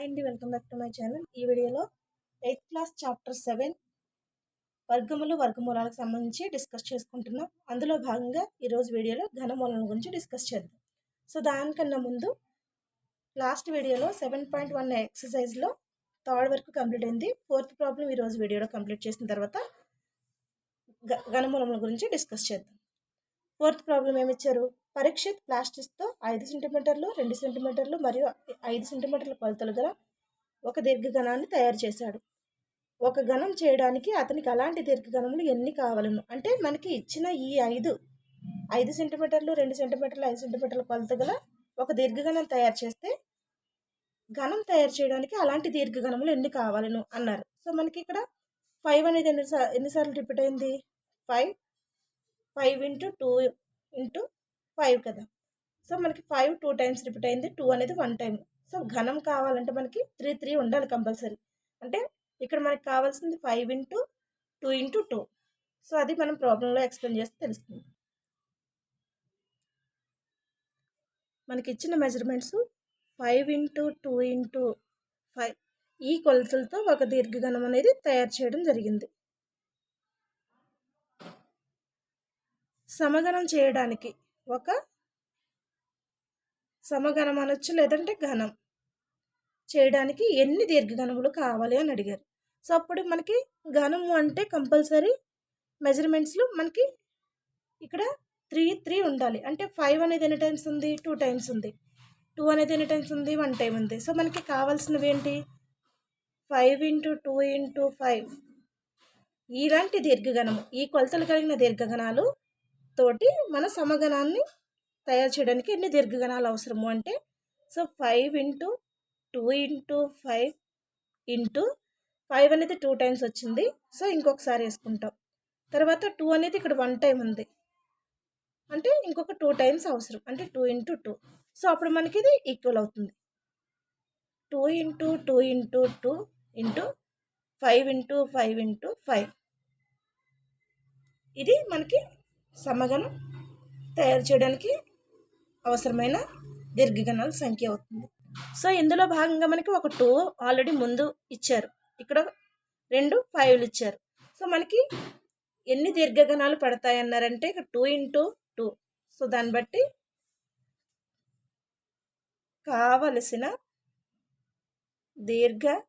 Hi అండి, welcome back to my channel. ఈ వీడియోలో 8th క్లాస్ చాప్టర్ 7 వర్గములు వర్గమూలాలకు సంబంధించి డిస్కస్ చేసుకుంటున్నాం. అందులో భాగంగా ఈరోజు వీడియోలో ఘనమూలం గురించి డిస్కస్ చేద్దాం. సో దానికన్నా ముందు లాస్ట్ వీడియోలో 7.1 ఎక్సర్సైజ్లో థర్డ్ వరకు కంప్లీట్ అయింది. ఫోర్త్ ప్రాబ్లం ఈరోజు వీడియోలో కంప్లీట్ చేసిన తర్వాత ఘనమూలముల గురించి డిస్కస్ చేద్దాం. ఫోర్త్ ప్రాబ్లం ఏమిచ్చారు? పరీక్షిత్ ప్లాస్టిక్తో 5 సెంటీమీటర్లు 2 సెంటీమీటర్లు మరియు 5 సెంటీమీటర్ల కొలతలు గల ఒక దీర్ఘఘనాన్ని తయారు చేశాడు. ఒక ఘనం చేయడానికి అతనికి అలాంటి దీర్ఘఘనములు ఎన్ని కావాలను? అంటే మనకి ఇచ్చిన ఈ 5 సెంటీమీటర్లు 2 సెంటీమీటర్లు 5 సెంటీమీటర్ల కొలత గల ఒక దీర్ఘఘనం తయారు చేస్తే ఘనం తయారు చేయడానికి అలాంటి దీర్ఘఘనములు ఎన్ని కావాలను అన్నారు. సో మనకి ఇక్కడ 5 అనేది ఎన్నిసార్లు రిపీట్ అయింది? 5 × 2 × 5 కదా. సో మనకి 5 2 టైమ్స్ రిపీట్ అయింది, 2 అనేది 1 టైం. సో ఘనం కావాలంటే మనకి 3 ఉండాలి కంపల్సరీ. అంటే ఇక్కడ మనకి కావాల్సింది 5 × 2 × 2. సో అది మనం ప్రాబ్లంలో ఎక్స్ప్లెయిన్ చేస్తే తెలుస్తుంది. మనకి ఇచ్చిన మెజర్మెంట్స్ 5 × 2 × 5 ఈ కొలతలతో ఒక దీర్ఘఘనం అనేది తయారు చేయడం జరిగింది. సమఘనం చేయడానికి ఒక సమఘనం అనొచ్చు, లేదంటే ఘనం చేయడానికి ఎన్ని దీర్ఘఘనములు కావాలి అని అడిగారు. సో అప్పుడు మనకి ఘనము అంటే కంపల్సరీ మెజర్మెంట్స్లో మనకి ఇక్కడ 3 ఉండాలి. అంటే 5 అనేది ఎన్ని టైమ్స్ ఉంది? 2 టైమ్స్ ఉంది. 2 అనేది ఎన్ని టైమ్స్ ఉంది? 1 టైం ఉంది. సో మనకి కావాల్సినవి ఏంటి? 5 × 2 × 5 ఇలాంటి దీర్ఘఘనము, ఈ కొలతలు కలిగిన దీర్ఘఘనాలు తోటి మన సమఘనాన్ని తయారు చేయడానికి ఎన్ని దీర్ఘఘనాలు అవసరము అంటే, సో 5 × 2 × 5 5 అనేది 2 టైమ్స్ వచ్చింది. సో ఇంకొకసారి వేసుకుంటాం. తర్వాత 2 అనేది ఇక్కడ 1 టైం ఉంది, అంటే ఇంకొక 2 టైమ్స్ అవసరం, అంటే 2 × 2. సో అప్పుడు మనకి ఇది ఈక్వల్ అవుతుంది. 2 × 2 × 2 × 5 × 5 × 5 ఇది మనకి సమఘనం తయారు చేయడానికి అవసరమైన దీర్ఘఘనాల సంఖ్య అవుతుంది. సో ఇందులో భాగంగా మనకి ఒక 2 ఆల్రెడీ ముందు ఇచ్చారు, ఇక్కడ 2 5లు ఇచ్చారు. సో మనకి ఎన్ని దీర్ఘఘనాలు పడతాయి అన్నారంటే ఇక్కడ 2 × 2. సో దాన్ని బట్టి కావలసిన దీర్ఘఘనముల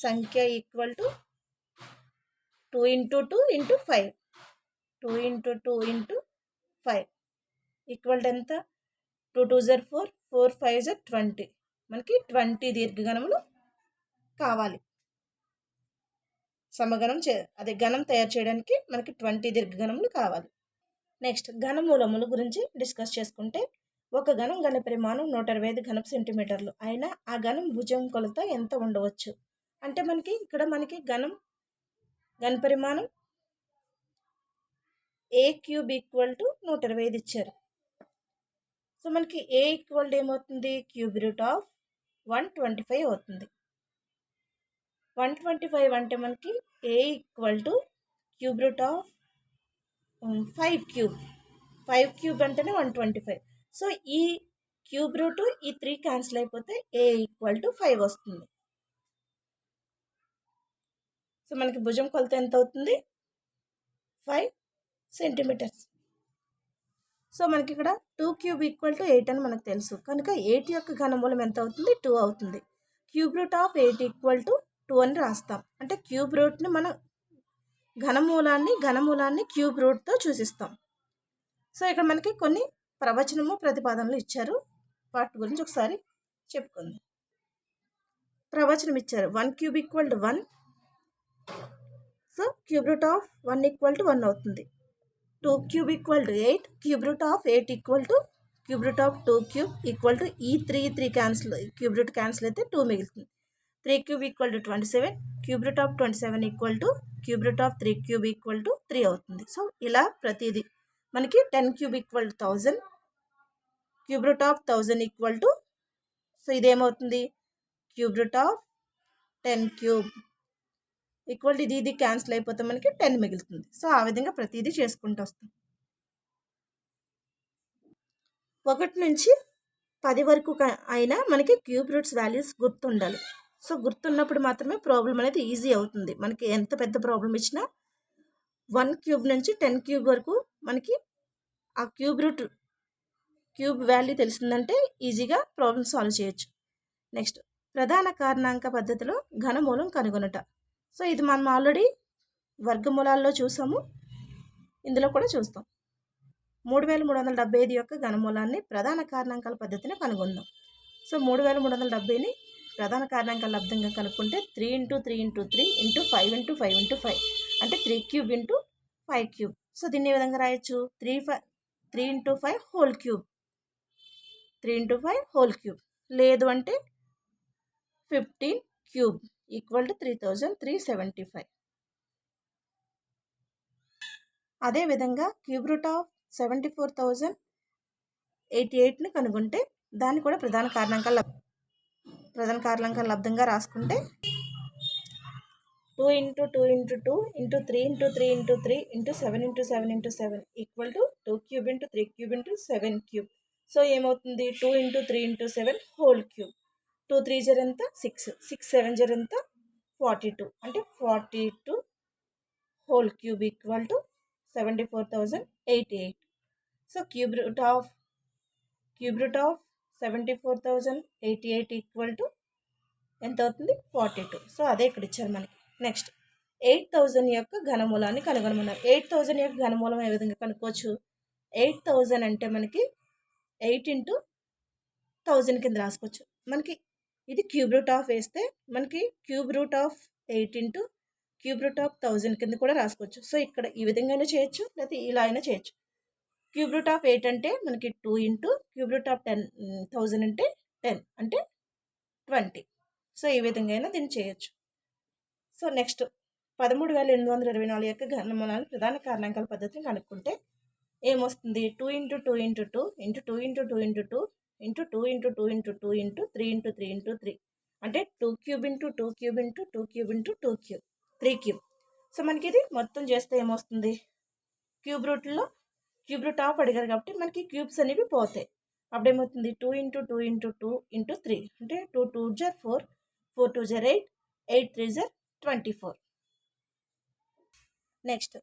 సంఖ్య ఈక్వల్ టు 2 × 2 × 5. 2 × 2 × 5 ఈక్వల్ టు ఎంత? 2 2 4 4 5 20. మనకి 20 దీర్ఘఘనములు కావాలి. సమఘనం అదే ఘనం తయారు చేయడానికి మనకి 20 దీర్ఘఘనములు కావాలి. నెక్స్ట్ ఘనమూలముల గురించి డిస్కస్ చేసుకుంటే, ఒక ఘనం ఘన పరిమాణం 125 ఘనపు సెంటీమీటర్లు అయినా ఆ ఘనం భుజం కొలత ఎంత ఉండవచ్చు? అంటే మనకి ఇక్కడ ఘన పరిమాణం a³ = 125 ఇచ్చారు. సో మనకి a ఈక్వల్ ఏమవుతుంది? ³ అవుతుంది. 125 అంటే మనకి a = ³ 5³ అంటేనే 125. సో ఈ క్యూబ్ రూట్ ఈ 3 క్యాన్సిల్ అయిపోతే a = 5 వస్తుంది. సో మనకి భుజం కొలత ఎంత అవుతుంది? 5 సెంటీమీటర్స్. సో మనకి ఇక్కడ 2³ = 8 అని మనకు తెలుసు కనుక 8 యొక్క ఘనమూలం ఎంత అవుతుంది? 2 అవుతుంది. ³ = 2 అని రాస్తాం. అంటే క్యూబ్ రూట్ని మనం ఘనమూలాన్ని క్యూబ్ రూట్తో సూచిస్తాం. సో ఇక్కడ మనకి కొన్ని ప్రవచనము ప్రతిపాదనలు ఇచ్చారు, వాటి గురించి ఒకసారి చెప్పుకుందాం. ప్రవచనం ఇచ్చారు 1³ = 1. సో ³ = 1 అవుతుంది. 2³ = 8. ³ = ఈ 3 క్యాన్సిల్, క్యూబ్ రూట్ క్యాన్సిల్ అయితే 2 మిగులుతుంది. 3³ = 27. ³ = 3³ అవుతుంది. సో ఇలా ప్రతిదీ మనకి 10³ = 1000. ³ సో ఇదేమవుతుంది? ³ ఇది క్యాన్సిల్ అయిపోతే మనకి 10 మిగులుతుంది. సో ఆ విధంగా ప్రతిదీ చేసుకుంటూ వస్తాం. 1 నుంచి 10 వరకు అయినా మనకి క్యూబ్ రూట్స్ వాల్యూస్ గుర్తుండాలి. సో గుర్తున్నప్పుడు మాత్రమే ప్రాబ్లం అనేది ఈజీ అవుతుంది. మనకి ఎంత పెద్ద ప్రాబ్లం ఇచ్చినా 1 క్యూబ్ నుంచి 10 క్యూబ్ వరకు మనకి ఆ క్యూబ్ వాల్యూ తెలిసిందంటే ఈజీగా ప్రాబ్లమ్ సాల్వ్ చేయొచ్చు. నెక్స్ట్ ప్రధాన కారణాంక పద్ధతిలో ఘనమూలం కనుగొనుట. సో ఇది మనం ఆల్రెడీ వర్గమూలాల్లో చూసాము, ఇందులో కూడా చూస్తాం. 3375 యొక్క ఘనమూలాన్ని ప్రధాన కారణాంకాల పద్ధతిని కనుగొందాం. సో 3370ని ప్రధాన కారణాంకాల లబ్ధంగా కనుక్కుంటే 3 × 3 × 3 × 5 × 5 × 5 అంటే 3 క్యూబ్ × 5 క్యూబ్. సో దీన్ని ఏ విధంగా రాయొచ్చు, 3 × 5 హోల్ క్యూబ్, 3 × 5 హోల్ క్యూబ్. లేదు అంటే 15 క్యూబ్ ఈక్వల్ టు 3375. అదేవిధంగా క్యూబ్ రూట్ ఆఫ్ 74,088ని కనుగొంటే దాన్ని కూడా ప్రధాన కారణాంకాల లబ్ధంగా రాసుకుంటే 2 × 2 × 2 × 3 × 3 × 3 × 7 × 7 × 7 equal to 2 cube × 3 cube × 7 cube. So ఏమవుతుంది, 2 × 3 × 7 హోల్ క్యూబ్. 2 3 జర్ ఎంత 6, 6 7 జర్ ఎంత 42 అంటే 42 whole cube equal to 74,088. So cube root of 74,088 equal to ఎంత అవుతుంది 42. సో అదే ఇక్కడ ఇచ్చారు మనకి. నెక్స్ట్ 8,000 యొక్క ఘనమూలాన్ని కనుగొనమన్నారు. 8,000 యొక్క ఘనమూలం ఏ విధంగా కనుక్కోవచ్చు, 8,000 అంటే మనకి 8 × 1000 కింద రాసుకోవచ్చు. మనకి ఇది క్యూబ్ రూట్ ఆఫ్ వేస్తే మనకి cube root of 8 × cube root of 1000 కింద కూడా రాసుకోవచ్చు. సో ఇక్కడ ఈ విధంగా అయినా చేయొచ్చు, లేకపోతే ఇలా అయినా చేయొచ్చు. క్యూబ్ రూట్ ఆఫ్ 8 అంటే మనకి 2 × క్యూబ్ రూట్ ఆఫ్ 10,000 అంటే 10 అంటే 20. సో ఈ విధంగా అయినా దీన్ని చేయొచ్చు. సో నెక్స్ట్ 13,824 యొక్క ఘనమూలాన్ని ప్రధాన కారణాంకాల పద్ధతిని కనుక్కుంటే ఏమొస్తుంది, 2 × 2 × 2 × 2 × 2 × 2 × 2 × 2 × 2 × 3 × 3 × 3 అంటే 2 cube × 2 cube × 2 cube × 2 cube 3 cube. So మనకి ఇది మొత్తం చేస్తే ఏమొస్తుంది, క్యూబ్ రూట్లో క్యూబ్ రూట్ ఆఫ్ అడిగారు కాబట్టి మనకి క్యూబ్స్ అనేవి పోతాయి. అప్పుడు ఏమవుతుంది, 2 × 2 × 2 × 3 అంటే 2 2 జర్ 4, 4 2 జర్ 8, 8 3 జర్ 24. నెక్స్ట్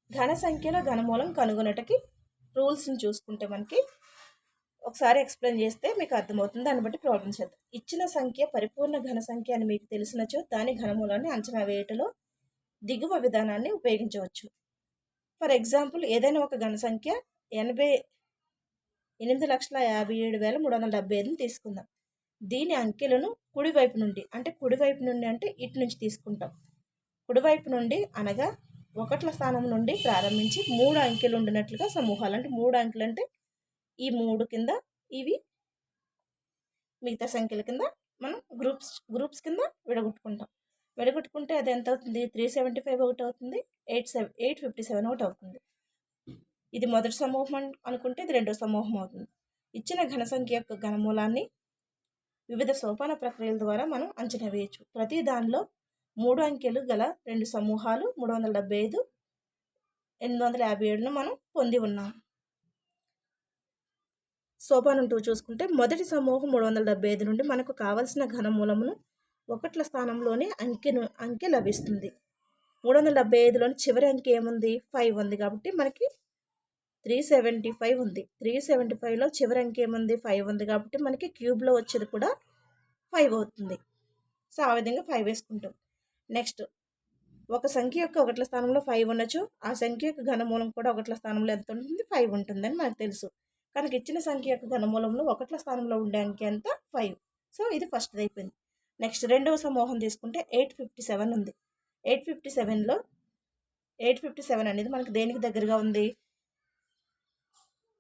ఘన సంఖ్యల ఘనమూలం కనుగొనటకి రూల్స్ని చూసుకుంటే మనకి ఒకసారి ఎక్స్ప్లెయిన్ చేస్తే మీకు అర్థమవుతుంది. దాన్ని బట్టి ప్రాబ్లమ్ చేద్దాం. ఇచ్చిన సంఖ్య పరిపూర్ణ ఘన సంఖ్య అని మీకు తెలిసినచో దాని ఘనమూలాన్ని అంచనా వేయటంలో దిగువ విధానాన్ని ఉపయోగించవచ్చు. ఫర్ ఎగ్జాంపుల్ ఏదైనా ఒక ఘన సంఖ్య 88,57,375ని తీసుకుందాం. దీని అంకెలను కుడివైపు నుండి అంటే ఇటు నుంచి తీసుకుంటాం. కుడివైపు నుండి అనగా 1ల స్థానం నుండి ప్రారంభించి 3 అంకెలు ఉండినట్లుగా సమూహాలు, అంటే 3 అంకెలు అంటే ఈ 3 కింద ఇవి మిగతా సంఖ్యల కింద మనం గ్రూప్స్ కింద విడగొట్టుకుంటే అది ఎంత అవుతుంది, 375 ఒకటి అవుతుంది, 857 ఒకటి అవుతుంది. ఇది మొదటి సమూహం అనుకుంటే ఇది రెండో సమూహం అవుతుంది. ఇచ్చిన ఘన సంఖ్య యొక్క ఘనమూలాన్ని వివిధ సోపాన ప్రక్రియల ద్వారా మనం అంచనా వేయచ్చు. ప్రతి దానిలో 3 అంకెలు గల 2 సమూహాలు 375, 857ను మనం పొంది ఉన్నాం. సోపానం 2 చూసుకుంటే మొదటి సమూహం 375 నుండి మనకు కావలసిన ఘనమూలమును 1ల స్థానంలోనే అంకె లభిస్తుంది. 375లోని చివరి అంకె ఏముంది, 5 ఉంది కాబట్టి మనకి 375 ఉంది. 375లో చివరి అంకె ఏముంది, 5 ఉంది కాబట్టి మనకి క్యూబ్లో వచ్చేది కూడా 5 అవుతుంది. సో ఆ విధంగా 5 వేసుకుంటాం. నెక్స్ట్ ఒక సంఖ్య యొక్క 1ల స్థానంలో 5 ఉండొచ్చు, ఆ సంఖ్య యొక్క ఘనమూలం కూడా 1ల స్థానంలో ఎంత ఉంటుంది, 5 ఉంటుందని మనకు తెలుసు. కనుక ఇచ్చిన సంఖ్య యొక్క ఘనమూలంలో 1ల స్థానంలో ఉండే అంకె ఎంత 5. సో ఇది ఫస్ట్ది అయిపోయింది. నెక్స్ట్ రెండవ సమూహం తీసుకుంటే 857 ఉంది. 857 అనేది మనకి దేనికి దగ్గరగా ఉంది,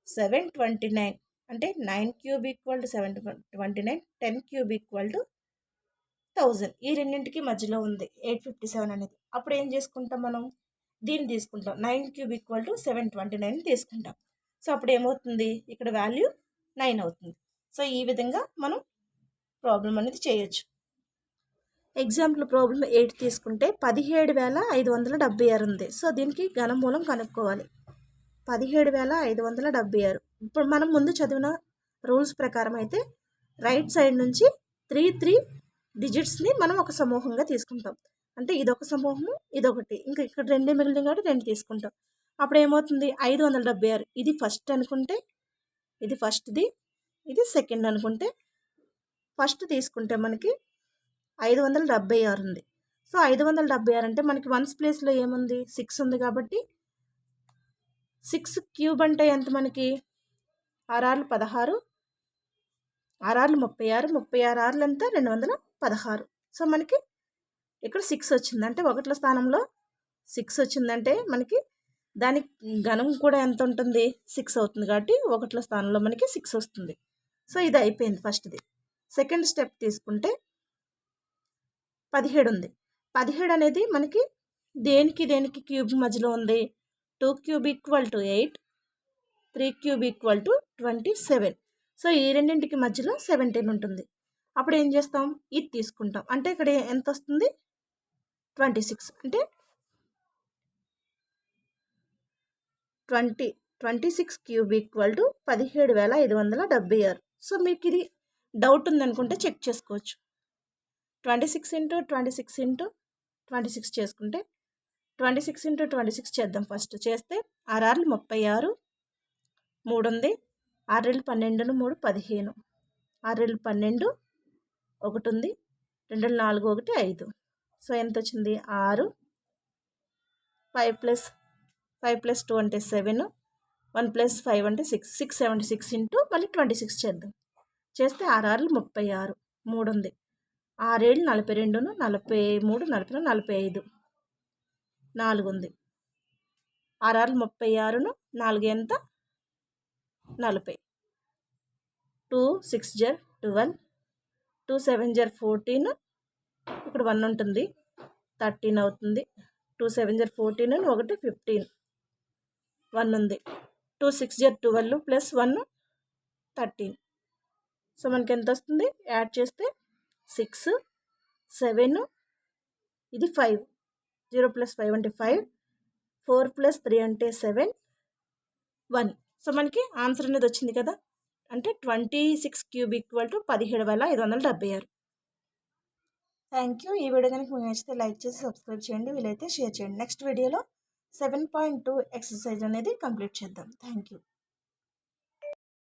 729 అంటే 9 cube equal to 729, 10 cube equal to 1000. ఈ రెండింటికి మధ్యలో ఉంది 857 అనేది. అప్పుడు ఏం చేసుకుంటాం, మనం దీన్ని తీసుకుంటాం. 9 క్యూబ్ ఈక్వల్ టు 729 తీసుకుంటాం. సో అప్పుడు ఏమవుతుంది, ఇక్కడ వాల్యూ 9 అవుతుంది. సో ఈ విధంగా మనం ప్రాబ్లం అనేది చేయొచ్చు. ఎగ్జాంపుల్ ప్రాబ్లం 8 తీసుకుంటే 17,576 ఉంది. సో దీనికి ఘనమూలం కనుక్కోవాలి. 17,576 ఇప్పుడు మనం ముందు చదివిన రూల్స్ ప్రకారం అయితే రైట్ సైడ్ నుంచి 3 డిజిట్స్ని మనం ఒక సమూహంగా తీసుకుంటాం. అంటే ఇదొక సమూహము, ఇదొకటి, ఇంకా ఇక్కడ 2 మిగిలినవి కాబట్టి 2 తీసుకుంటాం. అప్పుడు ఏమవుతుంది 576. ఇది ఫస్ట్ అనుకుంటే ఇది ఫస్ట్ది, ఇది సెకండ్ అనుకుంటే ఫస్ట్ తీసుకుంటే మనకి 576 ఉంది. సో 576 అంటే మనకి వన్స్ ప్లేస్లో ఏముంది 6 ఉంది కాబట్టి 6 క్యూబ్ అంటే ఎంత మనకి 6 16, 6 36, 36 ఎంత 216. సో మనకి ఇక్కడ 6 వచ్చింది. అంటే ఒకట్ల స్థానంలో 6 వచ్చిందంటే మనకి దాని ఘనం కూడా ఎంత ఉంటుంది 6 అవుతుంది కాబట్టి ఒకట్ల స్థానంలో మనకి 6 వస్తుంది. సో ఇది అయిపోయింది ఫస్ట్ది. సెకండ్ స్టెప్ తీసుకుంటే 17 ఉంది. 17 అనేది మనకి దేనికి క్యూబ్ మధ్యలో ఉంది 2 cube equal to 8, 3 cube equal to 27. So ఈ రెండింటికి మధ్యలో 17 ఉంటుంది. అప్పుడు ఏం చేస్తాం ఇది తీసుకుంటాం. అంటే ఇక్కడ ఎంత వస్తుంది 26. అంటే 26 క్యూబ్ ఈక్వల్ టు 17,576. సో మీకు ఇది డౌట్ ఉందనుకుంటే చెక్ చేసుకోవచ్చు. 26 ఇంటూ 26 ఇంటూ 26 చేసుకుంటే 26 ఇంటూ 26 చేద్దాం. ఫస్ట్ చేస్తే 6 36, 3 ఉంది, 6 12, 3 15, 6 12, 1 ఉంది, 2 4 1 5. సో ఎంత వచ్చింది 6, 5 ప్లస్ 2 అంటే 7, 1 ప్లస్ 5 అంటే 6, 676 ఇంటూ మళ్ళీ 26 చేద్దాం. చేస్తే 6 36, 3 ఉంది, 6 42, 43, 44, 45, 4 ఉంది, 6 36, 4 ఎంత 40, 2 6 జర్ 12, 2 7 జర్ 14, ఇక్కడ 1 ఉంటుంది 13 అవుతుంది, 2 7 జర్ 14, 1 15, 1 ఉంది, 2 6 జర్ 12 ప్లస్ 1 13. సో మనకి ఎంత వస్తుంది యాడ్ చేస్తే 6, 7, ఇది 5, 0 ప్లస్ 5 అంటే 5, 4 ప్లస్ 3 అంటే 7, 1. సో మనకి ఆన్సర్ అనేది వచ్చింది కదా. అంటే 26 cube equal to 17,576. Thank you. ఈ వీడియో కనుక మీకు నచ్చితే లైక్ చేసి సబ్స్క్రైబ్ చేయండి, వీలైతే షేర్ చేయండి. నెక్స్ట్ వీడియోలో 7.2 ఎక్సర్సైజ్ అనేది కంప్లీట్ చేద్దాం. Thank you.